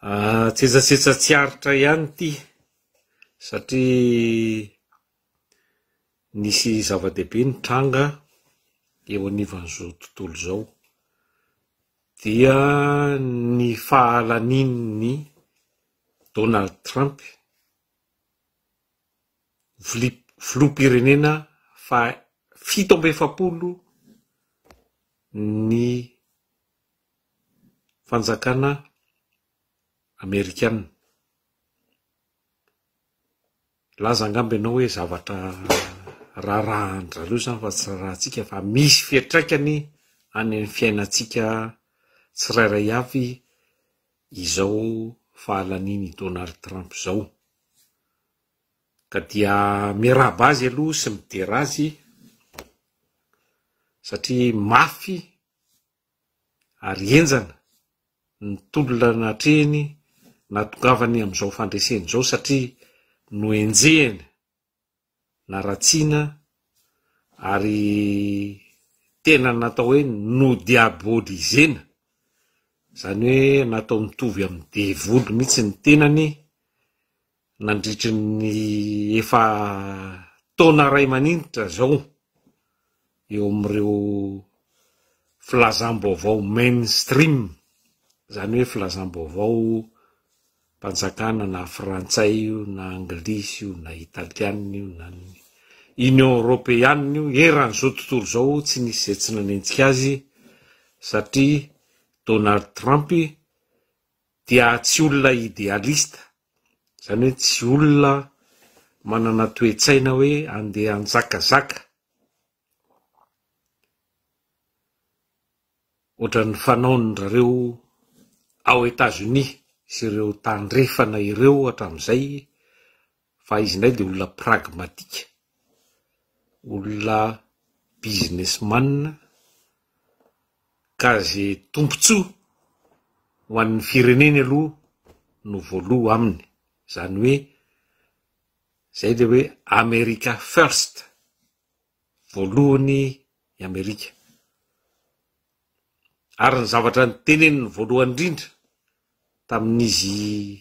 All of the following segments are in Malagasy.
Tsetsasetsa tsy aritra ihany ty satria nisy zava-dehibe nitranga eo anivan'izao tontolo zao dia ny fahalanin'ny Donald Trump filoham-pirenena fa 750 ny fanjakana Amerikana. Laza angamba ianao hoe zavatra rarahandrareo zany fa tsy rahantsika fa misy fiantraikany any amin'ny fiainantsika tsirairay avy izao fahalaniny Donald Trump zao. Ka dia miarahaba azy aloha sy midera azy satria mafy ary enjana ny tolona hatreny natongavany amin'izao fandreseny zao satria noenjehany na ratsiana ary tena natao hoe nodiabolizena, zany hoe natao mitovy amin'ny devolo mihitsy ny tenany nandritry ny efa taona ray maninitra zao eo amin'ireo filazam-baovao mainstream, zany hoe filazam-baovao mpanjakana na frantsay io na anglisy io na italiana io na Union Européenne io eran'izao tontolo zao tsy nisy izay tsy nanenjika azy satria Donald Trump dia tsy olona idealista, zany hoe tsy olona manana toe-tsaina hoe andeha anjakazaka ohatran'ny fanaon'rareo ao États-Unis sy ireo tandrefana ireo hatramin'izay, fa izy indray dia olona pragmatika, olona businessman, ka zay tombontsoa ho an'ny fireneny aloha no voaloha aminy, zany hoe zay dia hoe America first, voalohany i Amerika. Ary ny zavatra nyteneniny voalohany indrindra tamin'izy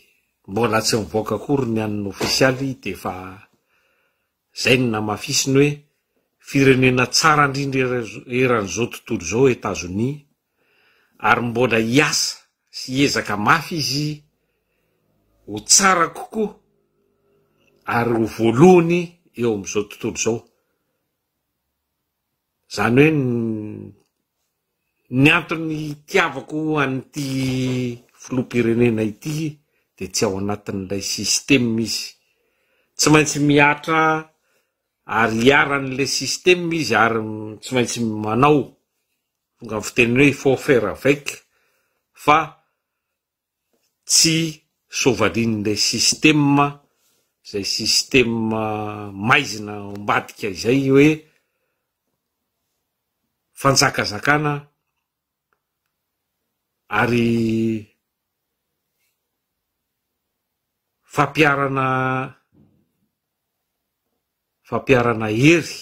mbola tsy mivoaka akory ny an'ny ofisialy dia efa zay ny namafisiny hoe firenena tsara indrindra eran'izao tontolo zao États-Unis, ary mbola hiasa sy hiezaka mafy izy ho tsara kokoa ary ho voalohany eo amin'izao tontolo zao. Zany hoe ny antony tiavako an'ity filoham-pirenena ity dia tsy ao anatin'ilay système izy, tsy maintsy miatra ary hiaran'ilay système izy ary tsy maintsy manao fonga amin'ny fiteny hoe il faut faire avec, fa tsy sovalian'ilay système, zay système maizina ambadika izay hoe fanjakazakana ary fampiarana hery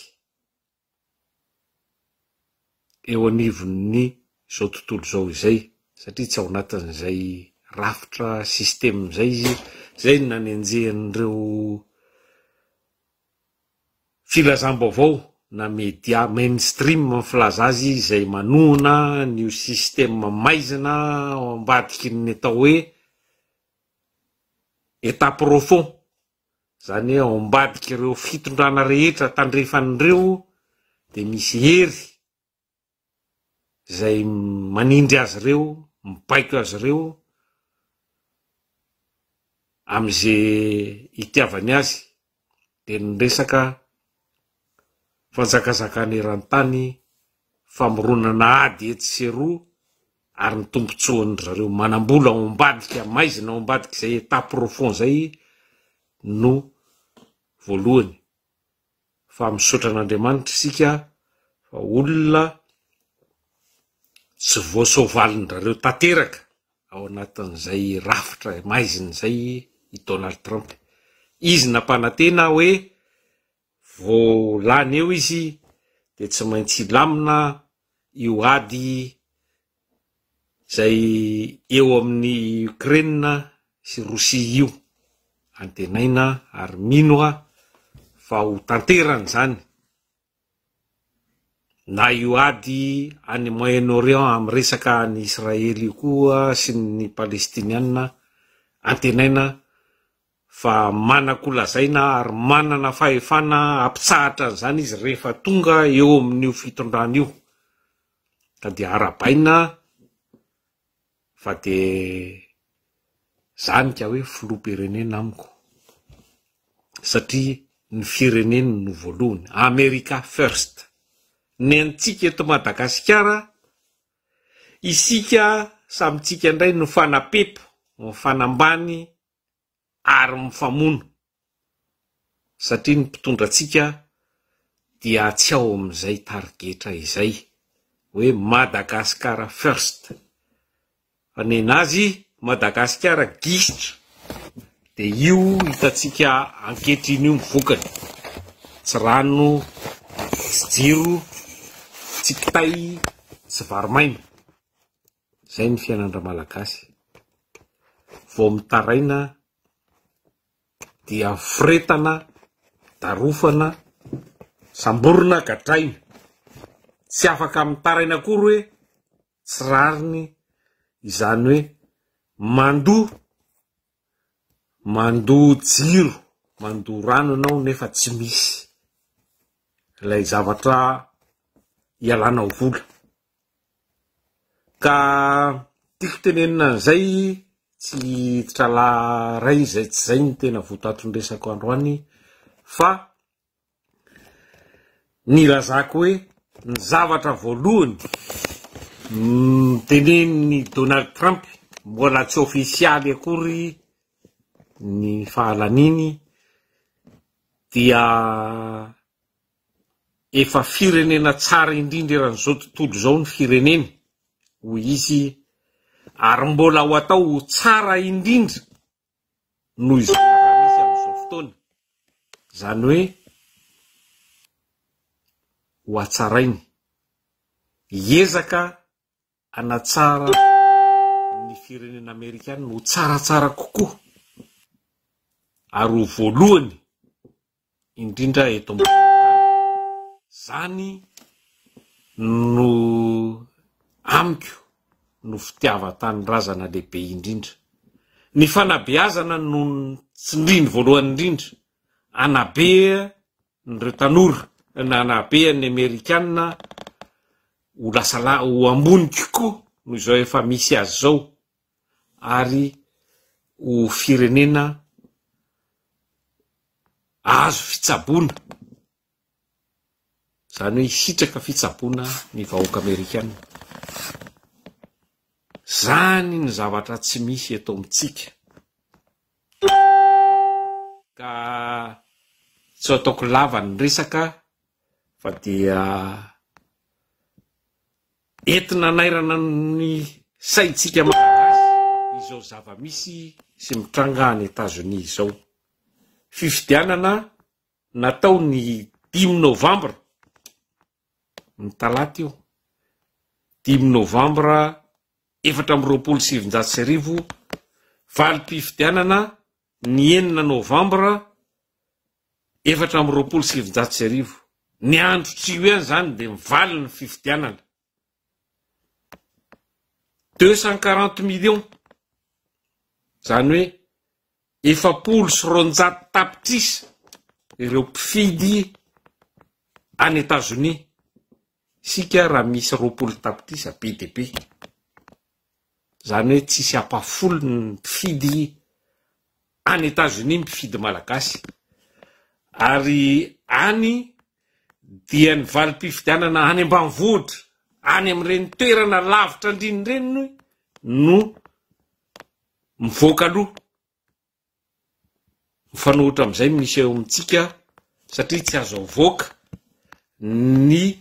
eo anivon'ny zao tontolo zao izay, satria tsy ao anatin'izay rafitra système zay izy, zay ny nanenjehan'ireo filazam-baovao na media mainstream filaza azy izay manohana ny système maizina ao ambadiky ny atao hoe état profond, zany hoe ao ambadiky ireo fitondrana rehetra tandrefan'ireo dia misy hery zay manindry azy ireo, mipaiko azy ireo amin'izay itiavany azy, dia ny resaka fanjakazakana eran-tany, famoronana ady etsy sy eroa, ary ny tombontsoan'ny zareo manambola ao ambadika maizina ao ambadika izay état profond zay no voalohany. Fa misaotra an'Andriamanitra isika fa olona tsy voasoavalin'rareo tanteraka ao anatin'izay rafitra maizina izay i Donald Trump. Izy nampanantena hoe voalany eo izy dia tsy maintsy lamina io ady zay eo amin'ny Ukraine sy Rosia io antenaina ary mino fa ho tanterany zany na io ady any Moyen-Orient amin'ny resaka ny Israely io koa sy ny Palestiniana antenaina fa manakolazaina ary manana fahefana ampitsahatra zany izy rehefa tonga eo amin'io fitondrana io ka dia arabaina fa de zany ka hoe filoham-pirenena amiko satria ny firenena no voalohany. America first. Ny antsika eto Madagasikara isika samitsika indray no fanapepo mifanambany ary mifamono satria ny mpitondrantsika dia tsy ao amin'izay tarigetra izay hoe Madagasikara first fa nenazy Madagasikara gisitra de io hitatsika ankehitriny io mivokany tsy rano tsy jiro tsy kitay tsy varomaina zay ny fiainandra malagasy vao mitaraina dia firetana darofana samborona gadraina tsy afaka mitaraina akory hoe tsy rariny izany hoe mandoa jiro mandoa rano anao nefa tsy misy ilay zavatra ialana vola ka tiako tenenina an'izay tsy trala ray izay tsy zay ny tena votatondresako androany fa nilazako hoe ny zavatra voalohany teneniny Donald Trump mbola tsy ofisialy akory ny fahalaniny dia efa firenena tsara indrindra eran'izao tontolo zao ny fireneny hoy izy ary mbola ho atao tsara indrindra noho izay misy amin'izao fotoana zany hoe ho atsarainy hiezaka anatsara ny firenena Amerikana ho tsaratsara kokoa ary ho voalohany indrindra eto zany no amiko no fitiavan-tany razana lehibe indrindra ny fanabeazana no tsindriny voalohany indrindra anabe nireo tanora anabe ny Amerikana ho lasala ho ambony kokoa noho izao efa misy azy zao ary ho firenena azo fitsaboana zany hoe hisitraka fitsaboana ny vahoaka Amerikana zany ny zavatra tsy misy eto amintsika ka tsy ataoko lava ny resaka fa dia entina nairana ny saitsika malagasy izao zava-misy sy mitranga any États-Unis izao fifidianana natao ny 5 Novambra ny talata io 5 Novambra 2024 valim-pifidianana ny 9 Novambra 2024 ny andro tsy io ihany zany de mivaly ny fifidianana 240 millions zany hoe 700 tapitrisa ireo mpifidy any États-Unis sika raha misy 20 tapitrisa BDP zany hoe tsisy apafolo ny mpifidy any États-Unis mpifidy malagasy ary any dia ny valim-pifidianana any ambanivohitra any amin'ireny toerana lavitra indrindreny no mivoaka aloha mifanohitra amin'izay misy eo amintsika satria tsy azo avoaka ny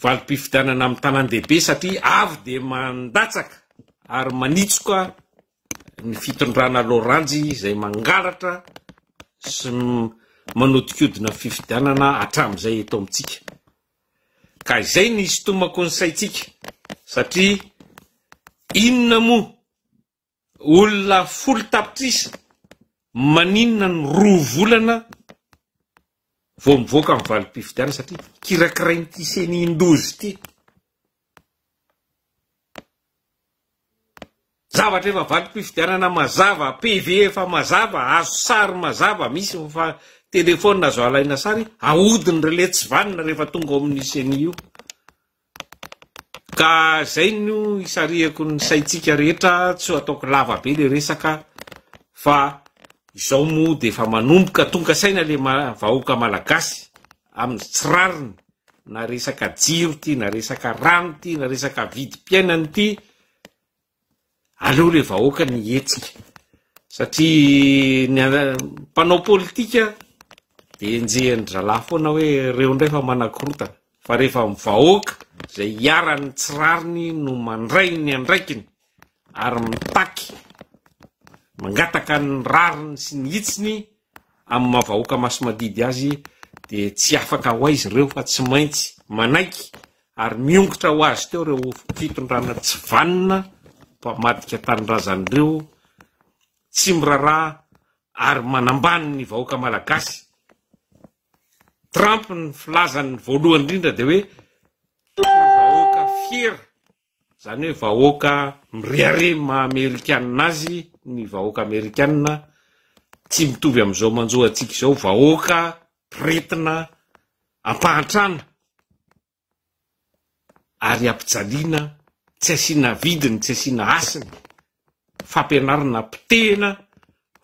valim-pifidianana amin'ny tanàn-dehibe satria avy de mandatsaka ary manitsoka ny fitondrana loranjy izay mangalatra sy manodikodina fifidianana hatramin'izay eto amintsika ka izay ny isintomako ny saitsika satria inona moa olona folo tapitrisa maninona ny 2 volana vao mivoaka amin'ny valim-pifidiana satria kirakirain'ity senin-dozy ity. Zavatra efa valim-pifidianana mazava, PV efa mazava, azo sary mazava, misy fa telefona azo alaina sary, ahodiny relay tsy vanina rehefa tonga ao amin'ny seni io. Ka zay no isariako ny saitsika rehetra, tsy ho ataoko lava be le resaka, fa izao moa dia efa manomboka tonga saina le vahoaka malagasy amin'ny tsirariny, na resaka jiro ty, na resaka rano ty, na resaka vidim-piainany ty, aleo le vahoaka ny hetsika. Satria ny mpanao politika dia enjehany zalahy foana hoe reo ndray fa manakorotana, fa rehefa mivahoaka zay hiarany tsirariny no mandray ny andraikiny ary mitaky mangataka ny rariny sy ny hitsiny amin'ny mahavahoaka maso-madidy azy, dia tsy afaka ho aizy reo fa tsy maintsy manaiky ary miongotra ho azy teo reo fitondrana tsy vanina mpamadika tanindrazan'ireo, tsy miraraha ary manambany ny vahoaka malagasy. Trump ny filazany voalohany indrindra dia hoe vahoaka fiera, zany hoe vahoaka miriare ma-amerikanina azy, ny vahoaka amerikanina tsy mitovy amin'izao manjoantsika izao, vahoaka retina ampahantrana ary ampijaliana, tsy asiana vidiny, tsy asiana asiny, fampianarana pitehina,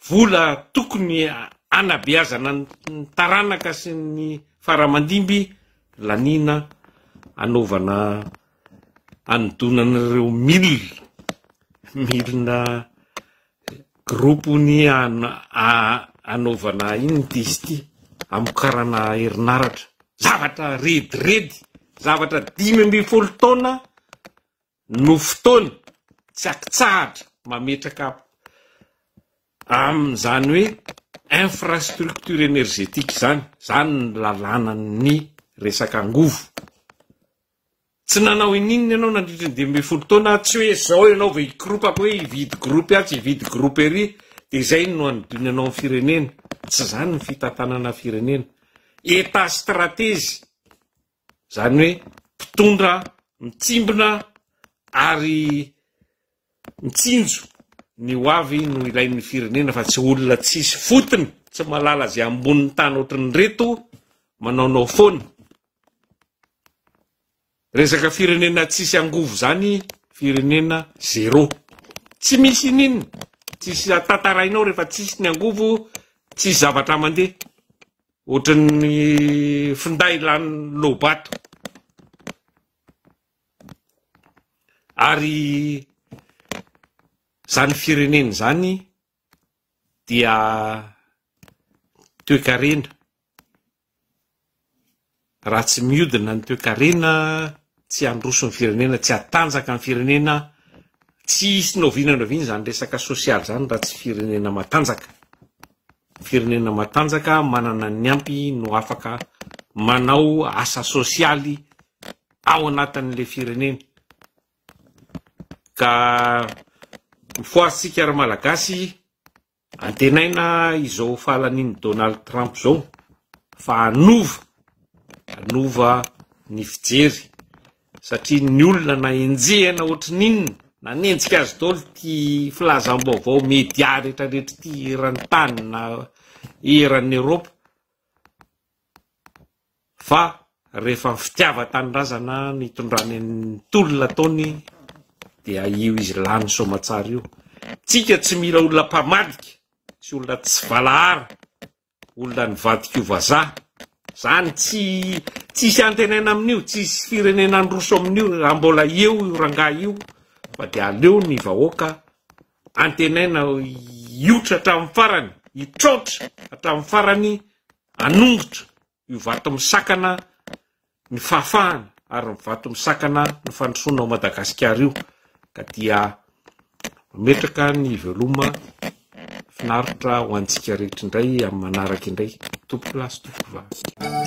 vola tokony anabeazana ny taranaka sy ny faramandimby, lanina anaovana anodonan'ireo milina gropony anaovana iny dizy ty, amokarana herinaratra, zavatra rediredy, zavatra 5-10 taona no fotoana tsy akitsahatra mametraka amin'izany hoe infrastructure énergétique zany ny lalàna ny resaka angovo. Tsy nanao in'inona ianao nandritra ny 10 taona, tsy hoe zao ianao vao hikropaka hoe hividy gropy atsy, hividy gropy ery, dia zay no anodiny anao amin'ny firenena. Tsy zany ny fitantanana firenena. État stratégie, zany hoe mpitondra, mitsimbona ary mitsinjo ny ho avy no ilain'ny firenena, fa tsy olona tsisy fotony, tsy malala zay ambonin'ny tany ohatran'ny reto manaonao foana. Resaka firenena tsisy angovo zany, firenena zéro. Tsy misy ninona, tsisy tantarainao rehefa tsisy ny angovo, tsisy zavatra mandeha. Ohatran'ny finday lany lobato. Ary zany firenena zany dia toe-karena. Raha tsy mihodina ny toe-karena, tsy androso ny firenena, tsy atanjaka ny firenena, tsy isy noviana zany resaka sosialy zany raha tsy firenena matanjaka. Firenena matanjaka manana ny ampy no afaka manao asa sosialy ao anatin'le firenena. Ka mifoasitsika ary malagasy, antenaina izao fahalaniny Donald Trump zao, fa anova ny fijery, satria ny olona na enjehana ohatran'inona, na nendrika azy daholo ty filazam-baovao media rehetrarehetra ty eran'ny tany na eran'ny Eropa, fa rehefa fitiava-tanindrazana nitondrany ny tolona taony dia io izy lany somatsara io. Tsika tsy mila olona mpamadika, tsy olona tsy valahara, olona nivadika io vazaha. Zany tsisy antenaina amin'io, tsisy firenena androso amin'io, raha mbola eo io rangahy io, fa dia aleo ny vahoaka antenaina iotra hatramin'ny farany, hitrotra hatramin'ny farany, anongotra io vato misakana ny fahafahana ary ny vato misakana ny fandrosoana ao Madagasikara io, ka dia metraka ny veloma finaritra ho antsika rehetra indray amin'ny manaraka indray. Tompo lasy tompo vavy.